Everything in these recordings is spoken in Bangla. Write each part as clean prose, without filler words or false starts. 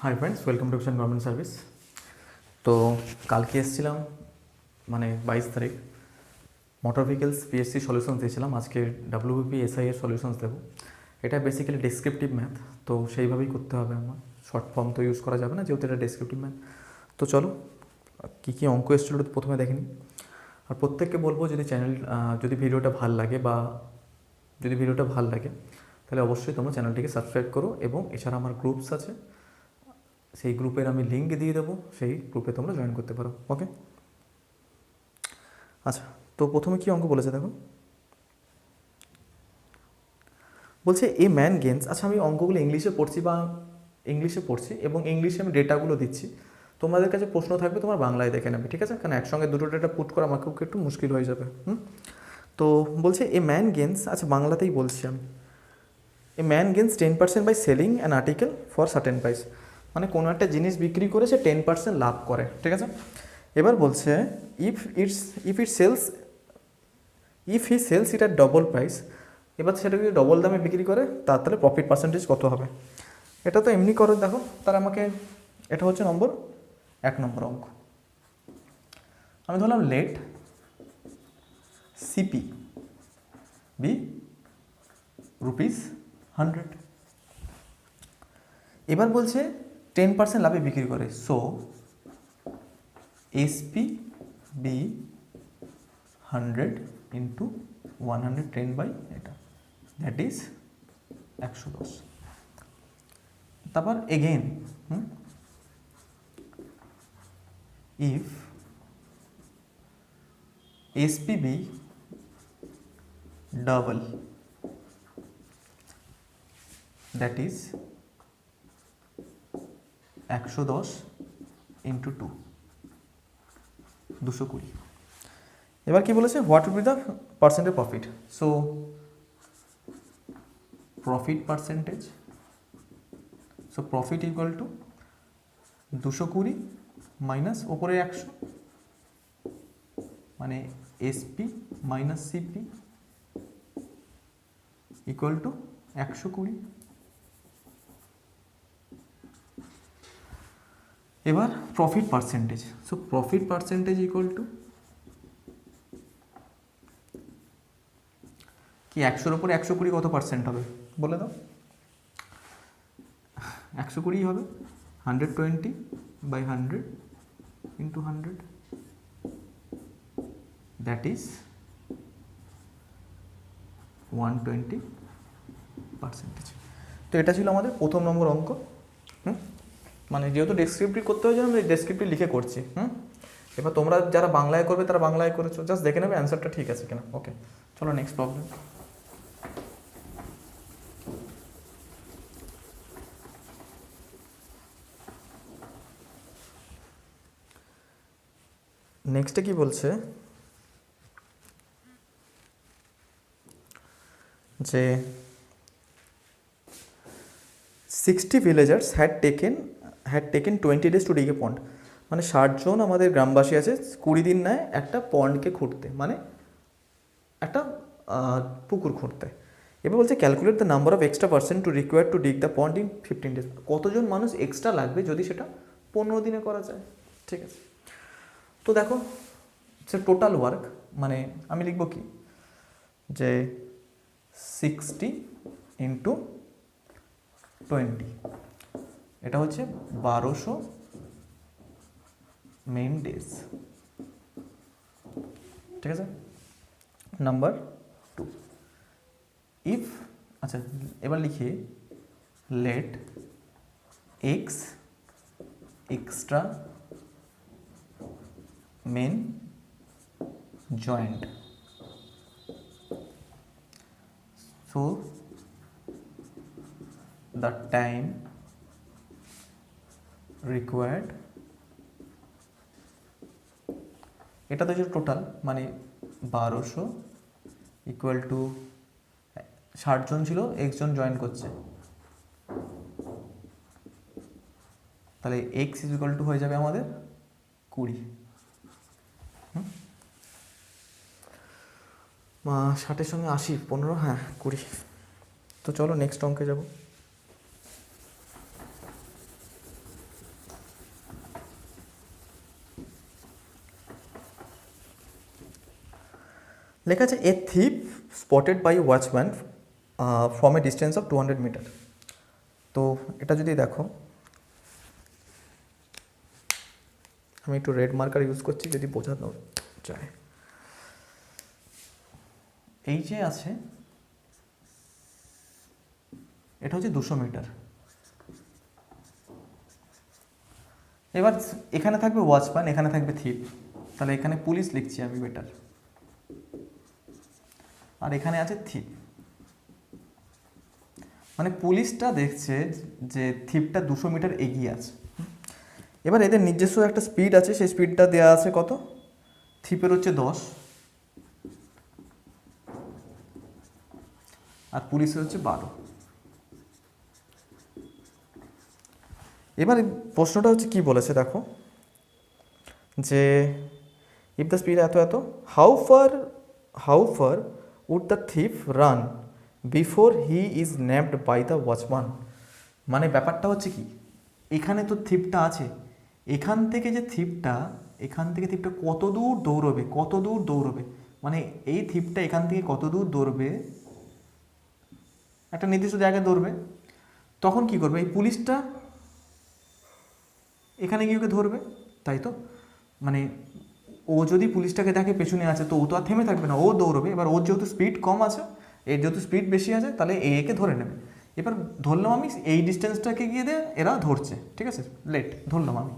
Hi friends, welcome to option government service. তো কালকে এসেছিলাম, মানে 22 তারিখ, মোটর ভেহিকেলস পিএসসি সলিউশনস দিয়েছিলাম। আজকে ডাব্লিউবিপি এসআই এর সলিউশনস দেবো। এটা বেসিক্যালি ডেসক্রিপটিভ ম্যাথ, তো সেইভাবেই করতে হবে আমার। শর্ট ফর্ম তো ইউজ করা যাবে না, যেহেতু এটা ডেসক্রিপটিভ ম্যাথ। তো চলো, কী কী অঙ্ক এসেছিলো প্রথমে দেখে নিই। আর প্রত্যেককে বলবো, যদি ভিডিওটা ভাল লাগে তাহলে অবশ্যই তোমরা চ্যানেলটিকে সাবস্ক্রাইব করো, এবং এছাড়া আমার গ্রুপস আছে, সেই গ্রুপের আমি লিঙ্ক দিয়ে দেবো, সেই গ্রুপে তোমরা জয়েন করতে পারো। ওকে, আচ্ছা। তো প্রথমে কী অঙ্ক বলেছে দেখো, বলছে এ ম্যান গেন্স। আচ্ছা, আমি অঙ্কগুলো ইংলিশে পড়ছি এবং ইংলিশে আমি ডেটাগুলো দিচ্ছি। তোমাদের কাছে প্রশ্ন থাকবে, তোমার বাংলায় দেখে নেবে, ঠিক আছে? কারণ একসঙ্গে দুটো ডেটা পুট করা আমাকেও একটু মুশকিল হয়ে যাবে। তো বলছে এ ম্যান গেন্স, আচ্ছা বাংলাতেই বলছি আমি। A man gains 10% by selling an article for certain price. মানে কোনো একটা জিনিস বিক্রি করে সে 10% লাভ করে, ঠিক আছে? এবার বলছে if he sells it at double price. এবার সেটা যদি ডবল দামে বিক্রি করে, তাহলে প্রফিট পার্সেন্টেজ কত হবে? এটা তো এমনি করে দেখো, তার আমাকে, এটা হচ্ছে 1 নম্বর অঙ্ক। আমি ধরলাম লেট সিপি বি ₹100। এবার বলছে 10% লাভে বিক্রি করে, so SP be 100 into 110 by এটা, দ্যাট ইজ 110। তারপর again if SP be double, that is 110 into 2, 220। এবার কি বলেছে, what will be the percentage profit? So profit equal to 220 minus ওপরে 100, মানে SP minus CP equal to 120। এবার profit percentage, so profit percentage equal to কি, 100-র উপরে 120 কত পার্সেন্ট হবে বলে দাও? 120 হবে, 120 বাই 100 ইন্টু 100, দ্যাট ইজ 120%। তো এটা ছিল আমাদের প্রথম নম্বর অঙ্ক। মানে যেহেতু ডেসক্রিপটিভ করতে হয়, আমি ডেসক্রিপটিভ লিখে করছি। এবার তোমরা যারা বাংলায় করবে তারা বাংলায় করেছো, জাস্ট দেখে নেবে অ্যান্সারটা ঠিক আছে কিনা। ওকে, চলো নেক্সট প্রবলেম। নেক্সটে কি বলছে, যে 60 villagers had taken 20 days to dig a pond. মানে 60 জন আমাদের গ্রামবাসী আছে, 20 দিন নেয় একটা পন্ডকে খুঁড়তে, মানে একটা পুকুর খুঁড়তে। এবার বলছে calculate the number of extra person to require to ডিগ the pond in 15 days। কতজন মানুষ এক্সট্রা লাগবে যদি সেটা 15 দিনে করা যায়, ঠিক আছে? তো দেখো, সে টোটাল ওয়ার্ক, মানে আমি লিখব কি, যে 60 ইন্টু 20, এটা হচ্ছে 1200 মেইন ডেজ, ঠিক আছে? নাম্বার 2, ইফ, আচ্ছা এবার লিখি let x extra men joint, so the time required, এটা তো হচ্ছে টোটাল, মানে 1200 ইকুয়াল টু 60 জন ছিল, একজন জয়েন করছে, তাহলে এক্স ইজ ইকুয়াল টু হয়ে যাবে আমাদের 20। 60-এর সঙ্গে 80, 15, হ্যাঁ 20। তো চলো নেক্সট অঙ্কে যাব। লেখা আছে a thief spotted by watchman from a distance of 200 metre. তো এটা যদি দেখো, আমি একটু রেড মার্কার ইউজ করছি যদি বোঝানো যায়। এই যে আছে এটা হচ্ছে 200 মিটার। এবার এখানে থাকবে ওয়াচম্যান, এখানে থাকবে থিপ, তাহলে এখানে পুলিশ লিখছি আমি বেটার, আর এখানে আছে থিপ। মানে পুলিশটা দেখছে যে থিপটা 200 মিটার এগিয়ে আছে। এবার এদের নিজস্ব একটা স্পিড আছে, সেই স্পিডটা দেওয়া আছে কত, থিপের হচ্ছে 10 আর পুলিশের হচ্ছে 12। এবার প্রশ্নটা হচ্ছে কি বলেছে দেখো, যে ইফ দ্য স্পিড এত এত, how far would the thief run before he is nabbed by the watchman. মানে ব্যাপারটা হচ্ছে কি, এখানে তো থিপটা আছে, এখান থেকে থিপটা কত দূর দৌড়বে, মানে এই থিপটা এখান থেকে কত দূর দৌড়বে, একটা নির্দিষ্ট জায়গায় দৌড়বে, তখন কি করবে, এই পুলিশটা এখানে গিয়ে ওকে ধরবে, তাই তো। মানে ও যদি পুলিশটাকে দেখে পেছনে আছে, তো ও তো আর থেমে থাকবে না, ও দৌড়বে। এবার ওর যেহেতু স্পিড কম আছে, এর যেহেতু স্পিড বেশি আছে, তাহলে একে ধরে নেবে। এবার ধরলাম আমি এই ডিস্টেন্সটাকে গিয়ে দিয়ে এরা ধরছে, ঠিক আছে, লেট ধরলাম আমি,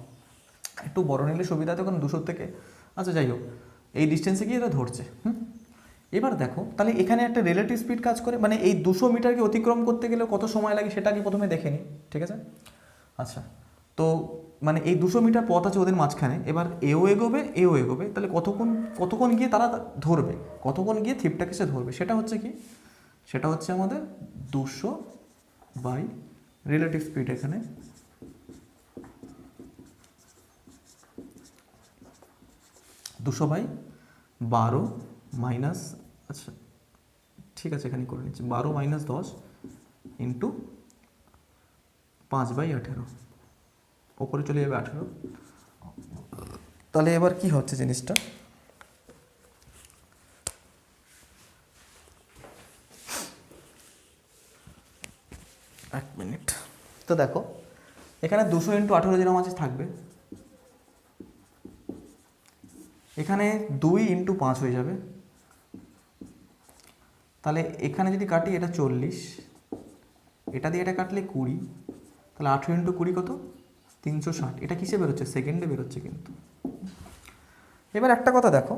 একটু বড় নিলে সুবিধা তো, কারণ 200 থেকে, আচ্ছা যাই হোক, এই ডিস্টেন্সে গিয়ে এরা ধরছে। এবার দেখো তাহলে এখানে একটা রিলেটিভ স্পিড কাজ করে, মানে এই 200 মিটারকে অতিক্রম করতে গেলে কত সময় লাগে সেটা আগে প্রথমে দেখে নিই, ঠিক আছে। আচ্ছা, তো মানে এই 200 মিটার পথ আছে ওদের মাঝখানে, এবার এও এগোবে, তাহলে কতক্ষণ গিয়ে তারা ধরবে, কতক্ষণ গিয়ে থিপটাকে সে ধরবে, সেটা হচ্ছে কি, সেটা হচ্ছে আমাদের 200 বাই রিলেটিভ স্পিড, এখানে 200 বাই 12 মাইনাস, আচ্ছা ঠিক আছে এখানে করে নিচ্ছি, 12 মাইনাস 10 ইন্টু 5/18, ওপরে চলে যাবে 18। তাহলে এবার কি হচ্ছে জিনিসটা, এক মিনিট, তো দেখো এখানে 200 ইন্টু 18 যেরকম আছে থাকবে, এখানে 2 ইন্টু 5 হয়ে যাবে, তাহলে এখানে যদি কাটি এটা 40, এটা দিয়ে এটা কাটলে 20, তাহলে 18 ইন্টু 20 কত, 360। এটা কিসে বেরোচ্ছে, সেকেন্ডে বেরোচ্ছে কিন্তু। এবার একটা কথা দেখো,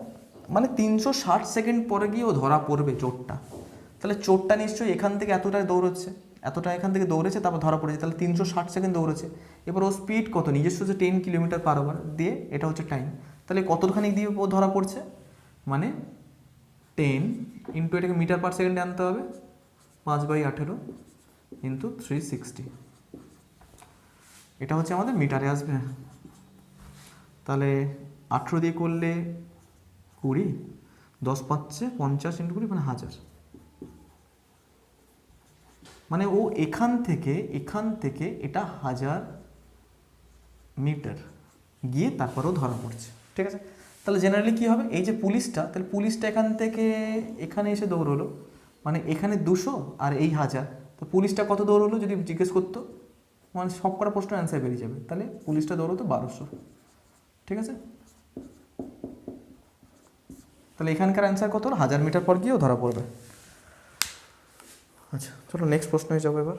মানে 360 সেকেন্ড পরে গিয়ে ও ধরা পড়বে চোরটা, তাহলে চোরটা নিশ্চয়ই এখান থেকে এতটাই দৌড়চ্ছে, এখান থেকে দৌড়েছে, তারপর ধরা পড়েছে, তাহলে 360 সেকেন্ড দৌড়েছে। এবার ও স্পিড কত, নিজস্ব যে 10 কিলোমিটার পার আওয়ার দিয়ে, এটা হচ্ছে টাইম, তাহলে কতখানি দিয়ে ও ধরা পড়ছে, মানে 10 ইন্টু এটাকে মিটার পার সেকেন্ডে আনতে হবে, 5/18 ইন্টু 360, এটা হচ্ছে আমাদের মিটারে আসবে। তাহলে 18 দিয়ে করলে 20, 10 5 50 ইন্টু 20 মানে 1000, মানে ও এখান থেকে এটা 1000 মিটার গিয়ে তারপরেও ধরা পড়ছে, ঠিক আছে। তাহলে জেনারেলি কী হবে, এই যে পুলিশটা, তাহলে পুলিশটা এখান থেকে এখানে এসে দৌড়লো, মানে এখানে 200 আর এই 1000, তো পুলিশটা কত দৌড়লো যদি জিজ্ঞেস করতো, মানে সব কটা প্রশ্ন অ্যান্সার বেরিয়ে যাবে, তাহলে পুলিশটা দৌড়তো 1200, ঠিক আছে। তাহলে এখানকার অ্যান্সার কত হলো, 1000 মিটার পর গিয়েও ধরা পড়বে। আচ্ছা চলো নেক্সট প্রশ্নে যাবো এবার।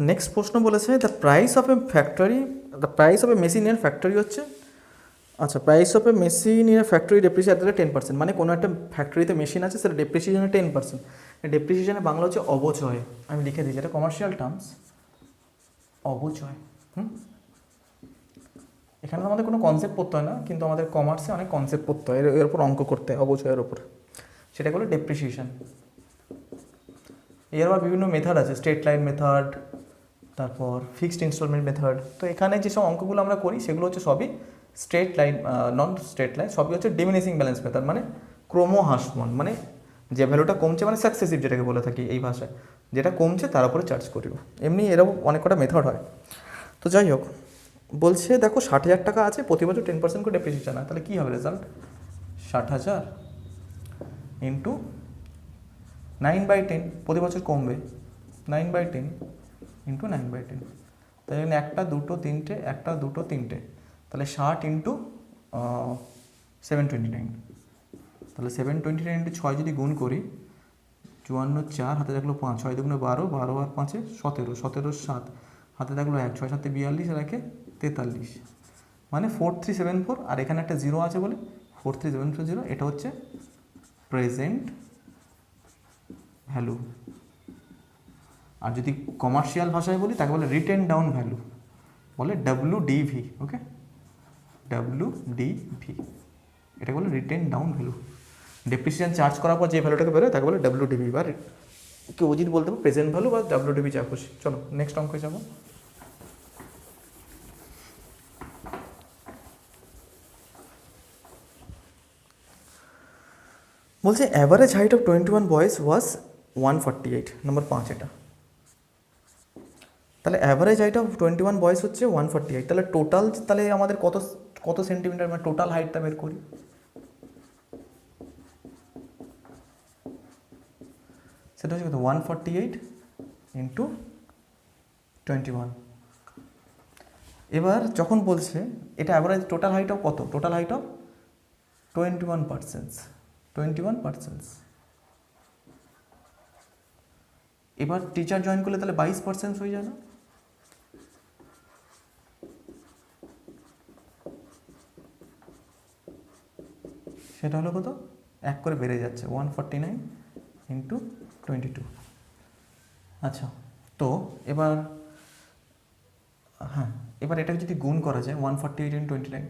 নেক্সট প্রশ্ন বলেছে the price of A machine in factory হচ্ছে, আচ্ছা price of A machine in factory depreciate 10%, মানে কোনো একটা ফ্যাক্টরিতে মেশিন আছে সেটা ডেপ্রিসিয়েশনে 10%, ডেপ্রিসিয়েশনের বাংলা হচ্ছে অবচয়, আমি লিখে দিচ্ছি, এটা কমার্শিয়াল টার্মস, অবচয়। এখানে আমাদের কোনো কনসেপ্ট পড়তে হয় না, কিন্তু আমাদের কমার্সে অনেক কনসেপ্ট পড়তে হয়, এর উপর অঙ্ক করতে হয় অবচয়ের উপর, সেটা হলো ডেপ্রিসিয়েশন। এর আবার বিভিন্ন মেথড আছে, স্ট্রেট লাইন মেথড, তারপর ফিক্সড ইনস্টলমেন্ট মেথড। তো এখানে যেসব অঙ্কগুলো আমরা করি সেগুলো হচ্ছে সবই স্ট্রেট লাইন, নন স্ট্রেট লাইন, সবই হচ্ছে ডিমিনিশিং ব্যালেন্স মেথড, মানে ক্রমহ্রাসমান, মানে যে ভ্যালুটা কমছে, মানে সাকসেসিভ যেটাকে বলে থাকি এই ভাষায়, যেটা কমছে তার উপরে চার্জ করিব। এমনি এরকম অনেক কটা মেথড হয়। তো যাই হোক, বলছে দেখো 60,000 টাকা আছে, প্রতি বছর 10% করে ডেপ্রিসিয়েশন হয়, তাহলে কী হবে রেজাল্ট? 60,000 ইন্টু 9/10, প্রতি বছর কমবে, 9/10 ইন্টু 9/10, তাই জন্য 1 2 3 1 2 3, তাহলে 60 ইন্টু 729, তাহলে 729 ইন্টু 6 যদি গুণ করি, 54 4, হাতে থাকলো 5, 6 2 12, 12 আর 5 17, 17 7, হাতে থাকলো 1, 6 7 42, আর 1 43, মানে 4374, আর এখানে একটা জিরো আছে বলে 43740, এটা হচ্ছে প্রেজেন্ট ভ্যালু। আর যদি কমার্শিয়াল ভাষায় বলি তাকে বলে রিটেন ডাউন ভ্যালু, বলে WDV। ওকে, WDV, এটা বলে written down value. Depreciation charge করার পর যে ভ্যালুটাকে বেরোয় তাকে বলে WDV, বা কেউ যদি বলতে পারে প্রেজেন্ট ভ্যালু বা WDV, যা খুশি। চলো নেক্সট অঙ্কে যাবো। বলছে অ্যাভারেজ হাইট অফ 21 বয়েজ ওয়াজ 148, নম্বর 5 এটা। তাহলে অ্যাভারেজ হাইট অফ 21 বয়েজ হচ্ছে 148, তাহলে টোটাল, তাহলে আমাদের কত কত সেন্টিমিটার, মানে টোটাল হাইটটা বের করি। সেটা হচ্ছে কত? 148 ইন্টু 21। এবার যখন বলছে এটা অ্যাভারেজ টোটাল হাইট অফ কত, টোটাল হাইট অফ 21%, 21%। এবার টিচার জয়েন করলে তাহলে 22% হয়ে যায় না? সেটা হলো কত? 1 করে বেড়ে যাচ্ছে, 149 ইন্টু 22। আচ্ছা, তো এবার হ্যাঁ, এবার এটাকে যদি গুণ করা যায় 148 ইন্টু 29,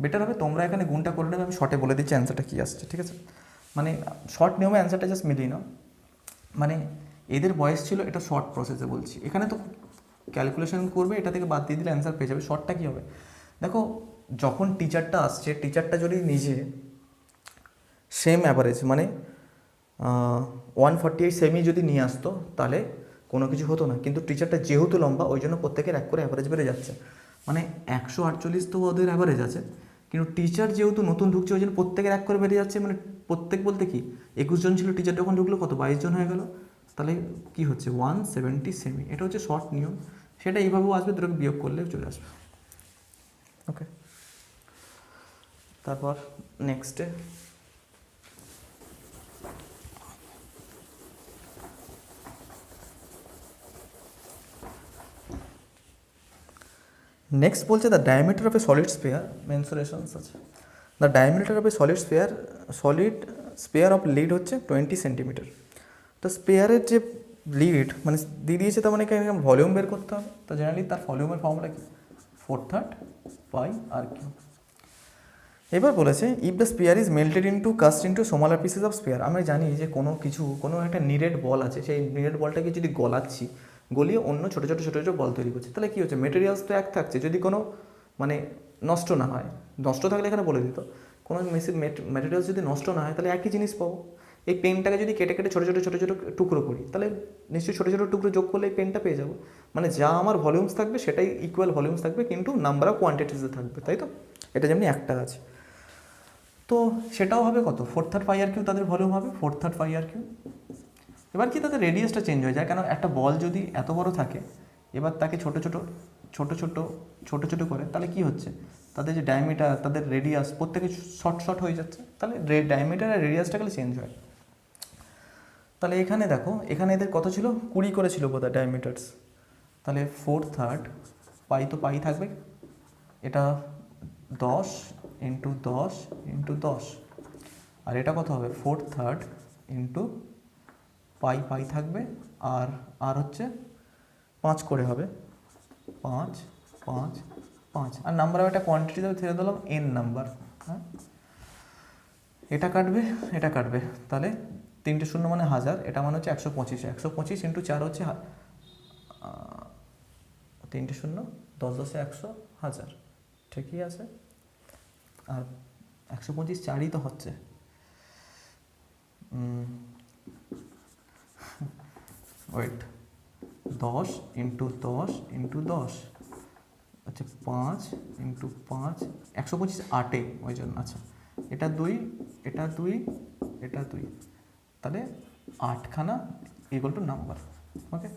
বেটার হবে তোমরা এখানে গুণটা করে নেবে, আমি শর্টে বলে দিচ্ছি অ্যান্সারটা কী আসছে, ঠিক আছে? মানে শর্ট নিয়মে অ্যান্সারটা জাস্ট মিলিয়ে নাও। মানে এদের বয়স ছিল, এটা শর্ট প্রসেসে বলছি, এখানে তো ক্যালকুলেশন করবে, এটা থেকে বাদ দিয়ে দিলে অ্যান্সার পেয়ে যাবে। শর্টটা কী হবে দেখো, যখন টিচারটা আসছে, টিচারটা যদি নিজে সেম অ্যাভারেজ, মানে 148 সেমি যদি নিয়ে আসতো তাহলে কোনো কিছু হতো না, কিন্তু টিচারটা যেহেতু লম্বা ওই জন্য প্রত্যেকের 1 করে অ্যাভারেজ বেড়ে যাচ্ছে, মানে 148 তো ওদের অ্যাভারেজ আছে, কিন্তু টিচার যেহেতু নতুন ঢুকছে ওই জন্য প্রত্যেকের 1 করে বেড়ে যাচ্ছে, মানে প্রত্যেক বলতে কি 21 জন ছিল, টিচার যখন ঢুকলো কত 22 জন হয়ে গেল, তাহলে কি হচ্ছে 170 সেমি। এটা হচ্ছে শর্ট নিয়ম, সেটা এইভাবেও আসবে, দুটোকে বিয়োগ করলে চলে আসবে। ওকে, তারপর নেক্সটে নেক্সট বলছে the diameter of a solid sphere, mensurations আছে। The diameter of a solid sphere of lead হচ্ছে 20 সেন্টিমিটার। তো স্পেয়ারের যে লিড মানে দিয়ে দিয়েছে, তার মানে এখানে ভলিউম বের করতে হবে। তো জেনারেলি তার ভলিউমের ফর্মুলা কি, 4/3 পাই আর কিউ। এবার বলেছে if the sphere is melted into cast into smaller pieces of sphere. আমরা জানি যে কোনো একটা নিরেট বল আছে, সেই নিরেট বলটাকে যদি গলাচ্ছি, গলিয়ে অন্য ছোটো ছোটো ছোটো ছোটো বল তৈরি করছে, তাহলে কী হচ্ছে, মেটেরিয়ালস তো এক থাকছে, যদি কোনো মানে নষ্ট না হয়, নষ্ট থাকলে এখানে বলে দিত, কোনো মেটেরিয়ালস যদি নষ্ট না হয় তাহলে একই জিনিস পাবো। এই পেনটাকে যদি কেটে কেটে ছোটো ছোটো ছোটো ছোটো টুকরো করি, তাহলে নিশ্চয়ই ছোটো ছোটো টুকরো যোগ করলে এই পেনটা পেয়ে যাবো। মানে যা আমার ভলিউমস থাকবে সেটাই ইকুয়াল ভলিউমস থাকবে, কিন্তু নাম্বার অফ কোয়ান্টিটিসে থাকবে, তাই তো? এটা যেমনি একটা আছে, তো সেটাও হবে কত, 4/3 পাই আর কিউ তাদের ভলিউম হবে, 4/3 পাই আর কিউ। এবার কি তাদের রেডিয়াসটা চেঞ্জ হয়ে যায়, কেন একটা বল যদি এত বড় থাকে, এবার তাকে ছোটো ছোটো করে, তাহলে কি হচ্ছে, তাদের যে ডায়ামিটার, তাদের রেডিয়াস প্রত্যেকে শর্ট হয়ে যাচ্ছে, তাহলে ডায়ামিটার আর রেডিয়াসটা খালি চেঞ্জ হয়। তাহলে এখানে দেখো, এখানে এদের কত ছিল, 20 করে ছিল বোধহয় ডায়ামিটার্স, তাহলে 4/3 পাই, তো পাই থাকবে, এটা 10 ইন্টু 10 ইন্টু 10, আর এটা কত হবে 4/3 ইন্টু পাই পাই থাকবে, আর হচ্ছে 5 করে হবে, 5 5 5, আর নাম্বার অফ একটা কোয়ান্টিটি দেবে, ছেড়ে দিলাম n নাম্বার। হ্যাঁ, এটা কাটবে, এটা কাটবে, তাহলে 3টে শূন্য মানে 1000, এটা মানে হচ্ছে 125, 125 ইন্টু 4 হচ্ছে 3টে শূন্য, 10 10 100, 1000, ঠিকই আছে। আর 125 4ই তো হচ্ছে, ওয়েট, 10 ইন্টু 10 ইন্টু 10, আচ্ছা 5 ইন্টু 5, 125 8, ওই জন্য। আচ্ছা, এটা 2, এটা 2, এটা 2, তাহলে 8খানা ইকুয়াল টু নাম্বার। ওকে,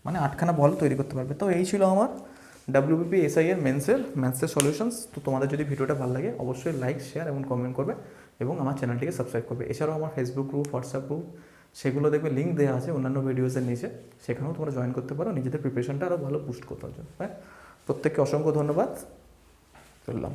মানে 8খানা বল তৈরি করতে পারবে। তো এই ছিল আমার WBP SI এর ম্যাথসের সলিউশনস। তো তোমাদের যদি ভিডিওটা ভালো লাগে অবশ্যই লাইক, শেয়ার এবং কমেন্ট করবে এবং আমার চ্যানেলটিকে সাবস্ক্রাইব করবে। এছাড়াও আমার ফেসবুক গ্রুপ, হোয়াটসঅ্যাপ গ্রুপ, সেগুলো দেখবে লিঙ্ক দেওয়া আছে অন্যান্য ভিডিওসের নিচে, সেখানেও তোমরা জয়েন করতে পারো নিজেদের প্রিপারেশনটা আরও ভালো বুস্ট করতে জন্য। হ্যাঁ, প্রত্যেককে অসংখ্য ধন্যবাদ, চললাম।